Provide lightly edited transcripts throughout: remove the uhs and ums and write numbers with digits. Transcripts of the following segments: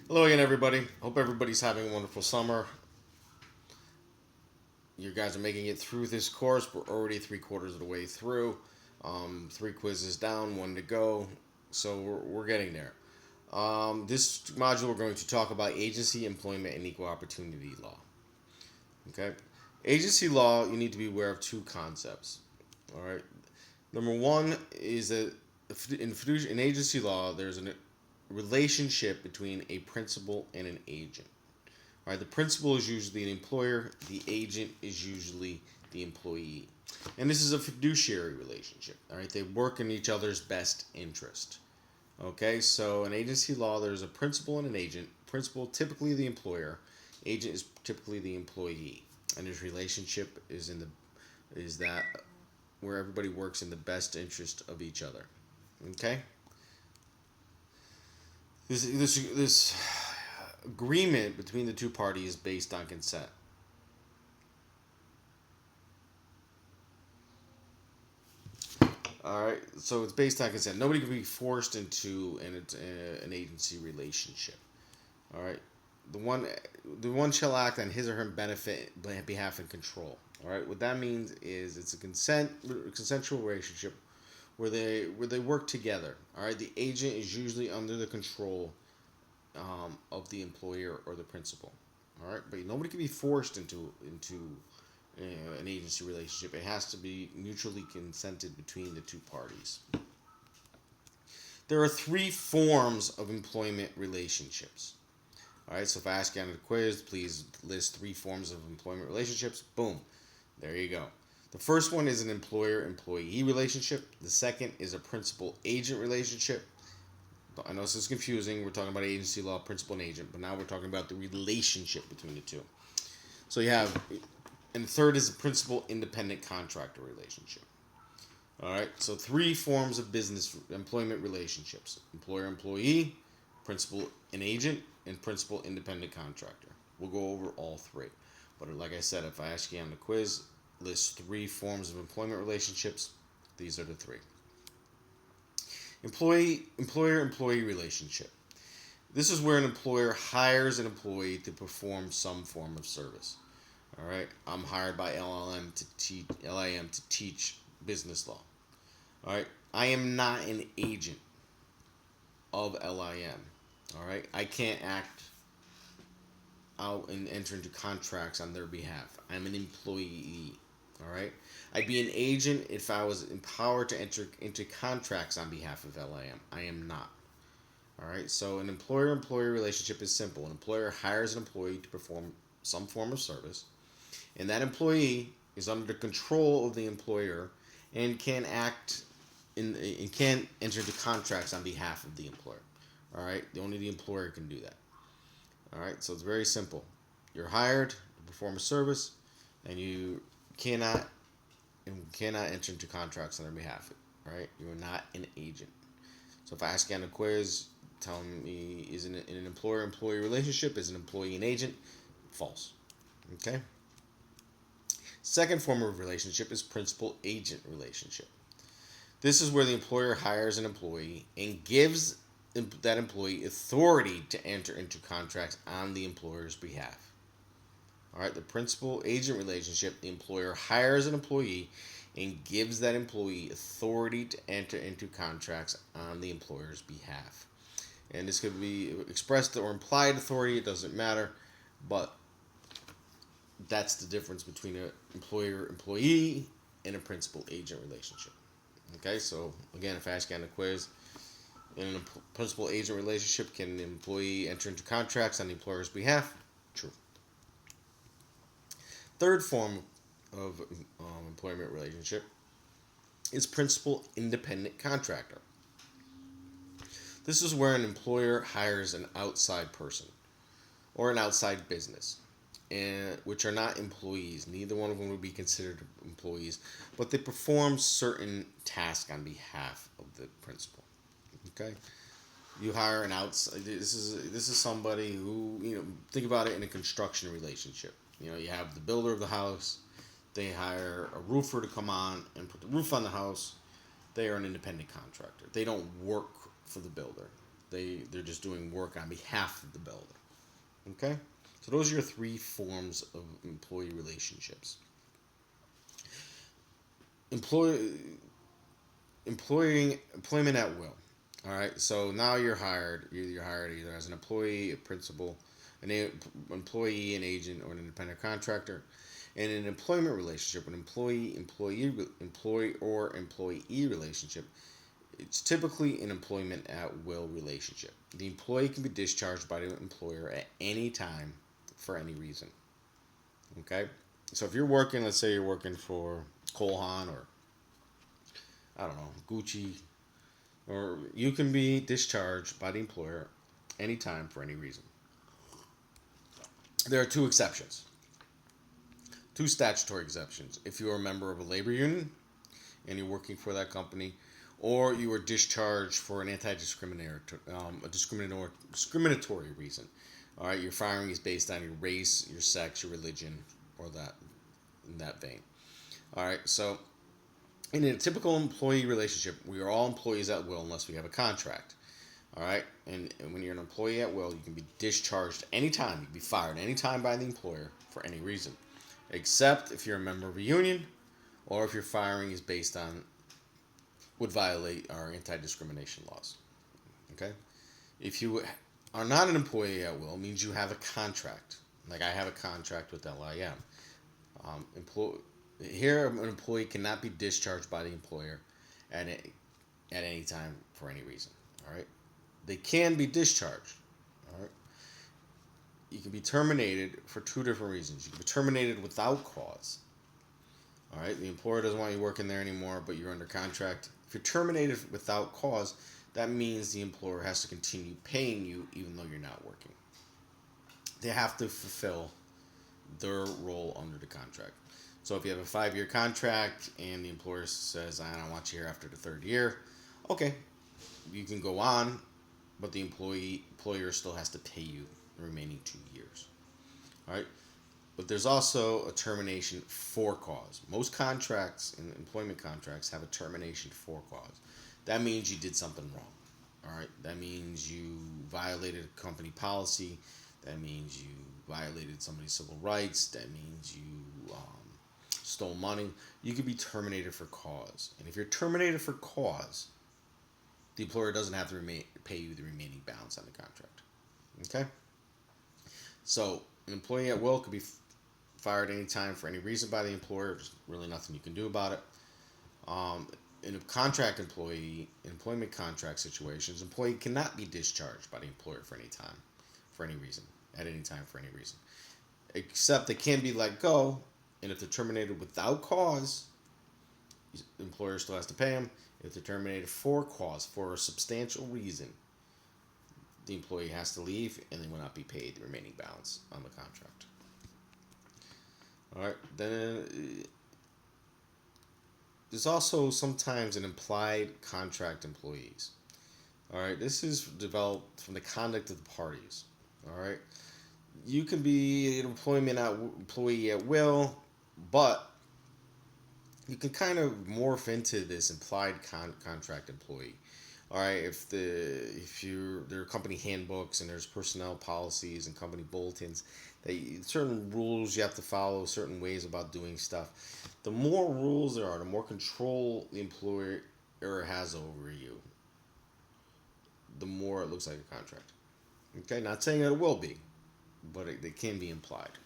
Hello again, everybody. Hope everybody's having a wonderful summer. You guys are making it through this course. We're already 3/4 of the way through. Three quizzes down, one to go. So we're getting there. This module, we're going to talk about agency, employment, and equal opportunity law. Okay? Agency law, you need to be aware of two concepts. All right? Number one is that in agency law, there's a relationship between a principal and an agent. All right, the principal is usually an employer, the agent is usually the employee. And this is a fiduciary relationship. All right, they work in each other's best interest. Okay, so in agency law, there's a principal and an agent. Principal, typically the employer, agent is typically the employee. And this relationship is that where everybody works in the best interest of each other. Okay? This agreement between the two parties is based on consent. All right, so it's based on consent. Nobody can be forced into an agency relationship. All right, the one the one shall act on his or her benefit, behalf, and control. All right, what that means is it's a consensual relationship where they work together. All right, the agent is usually under the control of the employer or the principal. All right, but nobody can be forced into an agency relationship. It has to be mutually consented between the two parties. There are three forms of employment relationships. All right, so if I ask you on the quiz, please list three forms of employment relationships. Boom, there you go. The first one is an employer-employee relationship. The second is a principal-agent relationship. I know this is confusing. We're talking about agency law, principal and agent, but now we're talking about the relationship between the two. So you have, and the third is a principal independent contractor relationship. All right, so three forms of business employment relationships: employer employee, principal and agent, and principal independent contractor. We'll go over all three. But like I said, if I ask you on the quiz, list three forms of employment relationships, these are the three. Employer employee relationship. This is where an employer hires an employee to perform some form of service. All right, I'm hired by LIM to teach business law. All right, I am not an agent of LIM. All right, I can't act out and enter into contracts on their behalf. I'm an employee. All right, I'd be an agent if I was empowered to enter into contracts on behalf of LIM. I am not. All right, so an employer-employee relationship is simple. An employer hires an employee to perform some form of service, and that employee is under the control of the employer and can act and can enter into contracts on behalf of the employer. All right, only the employer can do that. All right, so it's very simple. You're hired to perform a service, and you cannot cannot enter into contracts on their behalf. All right, you are not an agent. So if I ask you on a quiz, tell me is in an employer-employee relationship, is an employee an agent? False. Okay. Second form of relationship is principal-agent relationship. This is where the employer hires an employee and gives that employee authority to enter into contracts on the employer's behalf. All right, the principal agent relationship, the employer hires an employee and gives that employee authority to enter into contracts on the employer's behalf. And this could be expressed or implied authority, it doesn't matter, but that's the difference between an employer employee and a principal agent relationship. Okay, so again, if I ask you on a quiz, in a principal agent relationship, can the employee enter into contracts on the employer's behalf? True. Third form of employment relationship is principal independent contractor. This is where an employer hires an outside person or an outside business, and which are not employees. Neither one of them would be considered employees, but they perform certain tasks on behalf of the principal. Okay, you hire an outside. This is somebody who, think about it in a construction relationship. You have the builder of the house. They hire a roofer to come on and put the roof on the house. They are an independent contractor. They don't work for the builder. they're just doing work on behalf of the builder. Okay, so those are your three forms of employee relationships. Employ employment at will. All right, so now you're hired. You're hired either as an employee, a principal, employee, an agent, or an independent contractor. In an employment relationship, an employee relationship, it's typically an employment at will relationship. The employee can be discharged by the employer at any time for any reason. Okay, so if you're working, let's say you're working for Cole Haan or I don't know Gucci, or you can be discharged by the employer anytime for any reason. There are two exceptions, two statutory exceptions. If you are a member of a labor union and you're working for that company, or you were discharged for an discriminatory reason. All right, your firing is based on your race, your sex, your religion, or that in that vein. All right, so in a typical employee relationship, we are all employees at will unless we have a contract. All right, and when you're an employee at will, you can be discharged anytime. You can be fired anytime by the employer for any reason, except if you're a member of a union or if your firing is based on would violate our anti-discrimination laws. Okay, if you are not an employee at will, it means you have a contract. Like I have a contract with LIM. Here, an employee cannot be discharged by the employer at any time for any reason. All right, they can be discharged. All right, you can be terminated for two different reasons. You can be terminated without cause. All right, the employer doesn't want you working there anymore, but you're under contract. If you're terminated without cause, that means the employer has to continue paying you even though you're not working. They have to fulfill their role under the contract. So if you have a 5-year contract and the employer says, I don't want you here after the third year, okay, you can go on, but the employer still has to pay you the remaining 2 years. All right? But there's also a termination for cause. Most contracts, in employment contracts, have a termination for cause. That means you did something wrong. All right. That means you violated a company policy. That means you violated somebody's civil rights. That means you stole money. You could be terminated for cause. And if you're terminated for cause, the employer doesn't have to pay you the remaining balance on the contract. Okay. So an employee at will could be fired anytime for any reason by the employer. There's really nothing you can do about it. In a contract employee, in employment contract situations, employee cannot be discharged by the employer for any time, for any reason, at any time for any reason. Except they can be let go, and if they're terminated without cause, the employer still has to pay them. If they're terminated for cause, for a substantial reason, the employee has to leave, and they will not be paid the remaining balance on the contract. All right, then there's also sometimes an implied contract employees. All right, this is developed from the conduct of the parties. All right, you can be an employee at will, but you can kind of morph into this implied contract employee. All right, if there are company handbooks and there's personnel policies and company bulletins, certain rules you have to follow, certain ways about doing stuff. The more rules there are, the more control the employer has over you, the more it looks like a contract. Okay, not saying that it will be, but it can be implied.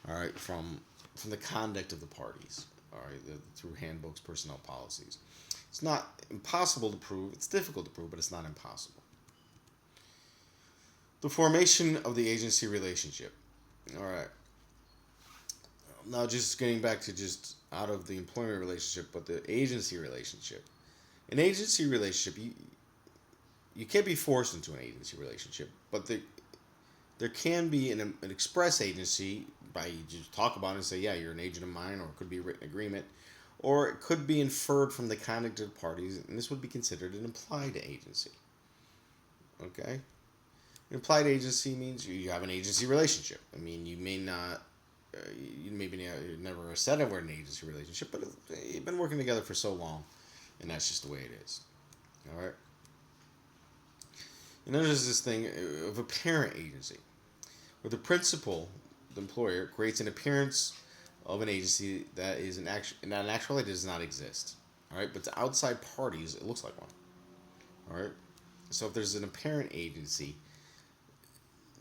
All right, from the conduct of the parties. All right, through handbooks, personnel policies. It's not impossible to prove. It's difficult to prove, but it's not impossible. The formation of the agency relationship. All right. Now, just getting back to just out of the employment relationship, but the agency relationship. An agency relationship, you can't be forced into an agency relationship, but there can be an express agency by you just talk about it and say, yeah, you're an agent of mine, or it could be a written agreement, or it could be inferred from the conduct of the parties, and this would be considered an implied agency. Okay? An implied agency means you have an agency relationship. I mean, you may not, you maybe never said we're in an agency relationship, but you've been working together for so long, and that's just the way it is. All right? And then there's this thing of a parent agency, where the principal, the employer, creates an appearance of an agency that is in actuality does not exist. All right, but to outside parties, it looks like one. All right, so if there's an apparent agency,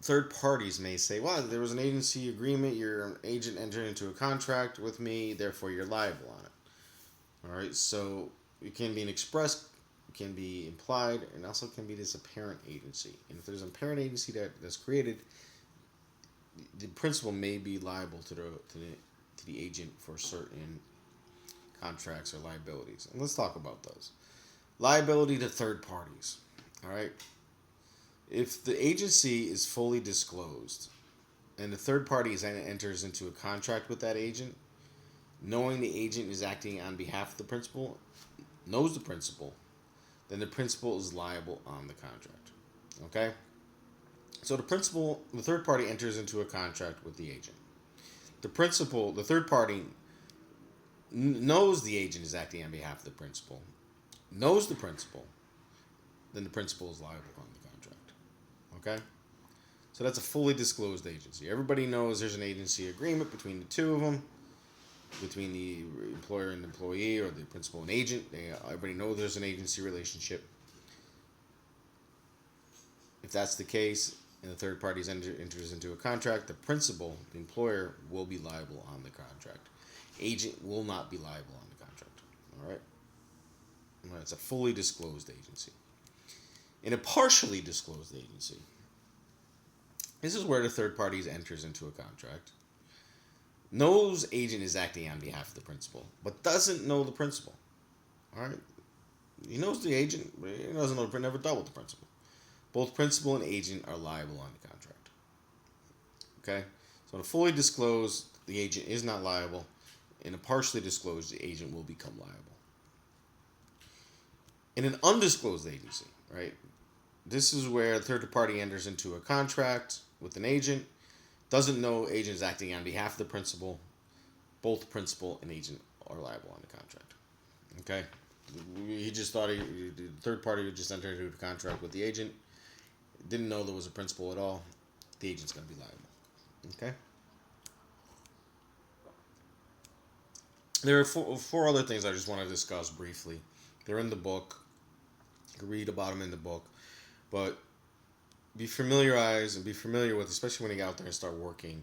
third parties may say, "Well, there was an agency agreement. Your agent entered into a contract with me, therefore you're liable on it." All right, so it can be an express, it can be implied, and also can be this apparent agency. And if there's an apparent agency that's created, the principal may be liable to the agent for certain contracts or liabilities. And let's talk about those. Liability to third parties. All right. If the agency is fully disclosed and the third party enters into a contract with that agent, knowing the agent is acting on behalf of the principal, knows the principal, then the principal is liable on the contract. Okay? So the third party enters into a contract with the agent. The third party knows the agent is acting on behalf of the principal, knows the principal, then the principal is liable on the contract. Okay? So that's a fully disclosed agency. Everybody knows there's an agency agreement between the two of them, between the employer and employee, or the principal and agent. Everybody knows there's an agency relationship. If that's the case, and the third party enters into a contract, the principal, the employer, will be liable on the contract. Agent will not be liable on the contract. All right? It's a fully disclosed agency. In a partially disclosed agency, this is where the third party enters into a contract, knows agent is acting on behalf of the principal, but doesn't know the principal. All right? He knows the agent, but he doesn't know, never dealt with the principal. Both principal and agent are liable on the contract. Okay? So in a fully disclosed, the agent is not liable. In a partially disclosed, the agent will become liable. In an undisclosed agency, right? This is where a third party enters into a contract with an agent, doesn't know agent is acting on behalf of the principal. Both principal and agent are liable on the contract. Okay? He just thought the third party would just enter into a contract with the agent. Didn't know there was a principal at all. The agent's going to be liable. Okay? There are four other things I just want to discuss briefly. They're in the book. You can read about them in the book. But be familiar with, especially when you get out there and start working,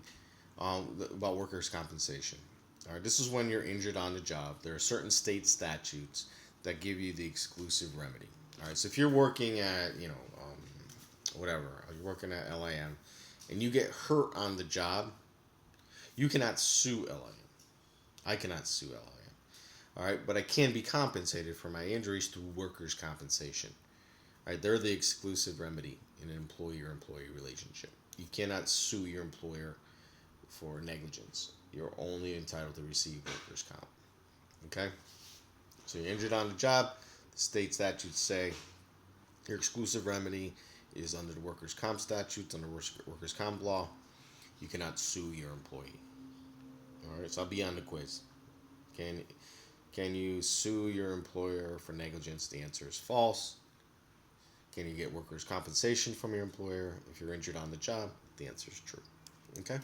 about workers' compensation. All right, this is when you're injured on the job. There are certain state statutes that give you the exclusive remedy. All right, so if you're working at, whatever, you're working at LIM, and you get hurt on the job, you cannot sue LIM. I cannot sue LIM. All right, but I can be compensated for my injuries through workers' compensation. All right, they're the exclusive remedy in an employer-employee relationship. You cannot sue your employer for negligence. You're only entitled to receive workers' comp. Okay? So you're injured on the job. The state statutes say your exclusive remedy is under the workers' comp statutes, under workers' comp law. You cannot sue your employee. All right, so I'll be on the quiz. Can you sue your employer for negligence? The answer is false. Can you get workers' compensation from your employer if you're injured on the job? The answer is true. Okay?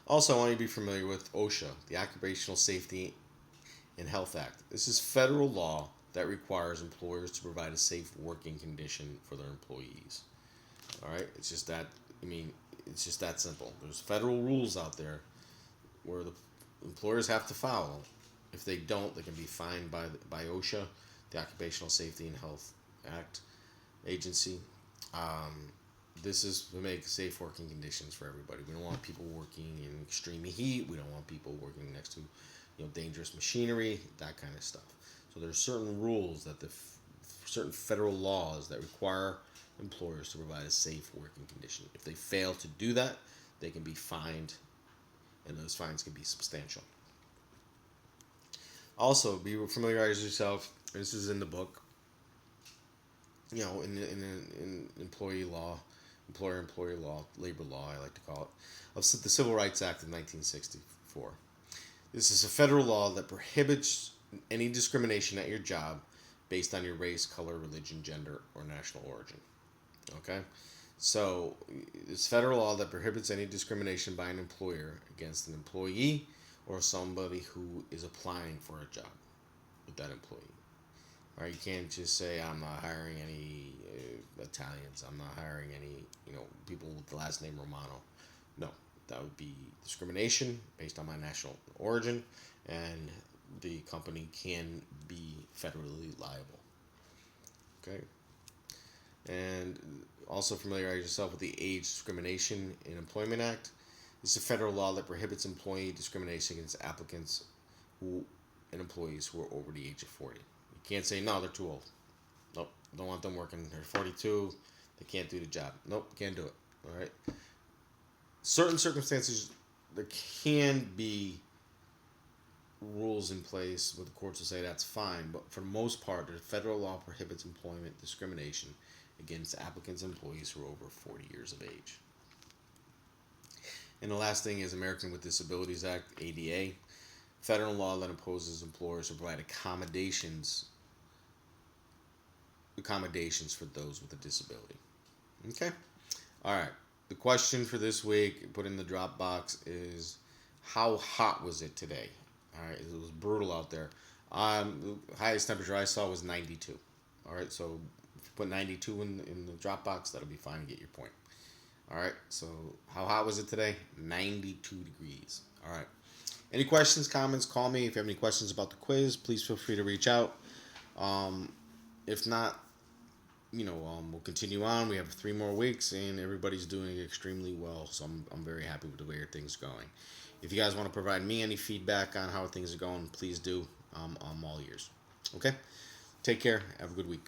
Also, I want you to be familiar with OSHA, the Occupational Safety and Health Act. This is federal law that requires employers to provide a safe working condition for their employees. All right? It's just that simple. There's federal rules out there where the employers have to follow. If they don't, they can be fined by OSHA, the Occupational Safety and Health Act agency. This is to make safe working conditions for everybody. We don't want people working in extreme heat. We don't want people working next to, dangerous machinery, that kind of stuff. So there's certain rules that certain federal laws that require employers to provide a safe working condition. If they fail to do that, they can be fined, and those fines can be substantial. Also, familiarize yourself. This is in the book. In employee law, employer-employee law, labor law, I like to call it, of the Civil Rights Act of 1964. This is a federal law that prohibits any discrimination at your job based on your race, color, religion, gender, or national origin. Okay? So, it's federal law that prohibits any discrimination by an employer against an employee or somebody who is applying for a job with that employee. All right, you can't just say I'm not hiring any Italians. I'm not hiring any people with the last name Romano. No, that would be discrimination based on my national origin, and the company can be federally liable. Okay, and also familiarize yourself with the Age Discrimination in Employment Act. This is a federal law that prohibits employee discrimination against applicants who and employees who are over the age of 40. You can't say no, they're too old. Nope, don't want them working. They're 42. They can't do the job. Nope, can't do it. All right. Certain circumstances, there can be rules in place where the courts will say that's fine, but for the most part, the federal law prohibits employment discrimination against applicants and employees who are over 40 years of age. And the last thing is American with Disabilities Act, ADA, federal law that imposes employers to provide accommodations for those with a disability. Okay? All right. The question for this week, put in the drop box, is how hot was it today? All right, it was brutal out there. The highest temperature I saw was 92. All right, so if you put 92 in the drop box, that'll be fine to get your point. All right, so how hot was it today? 92 degrees. All right. Any questions, comments, call me. If you have any questions about the quiz, please feel free to reach out. If not, we'll continue on. We have 3 more weeks, and everybody's doing extremely well, so I'm very happy with the way things are going. If you guys want to provide me any feedback on how things are going, please do. I'm all ears. Okay? Take care. Have a good week.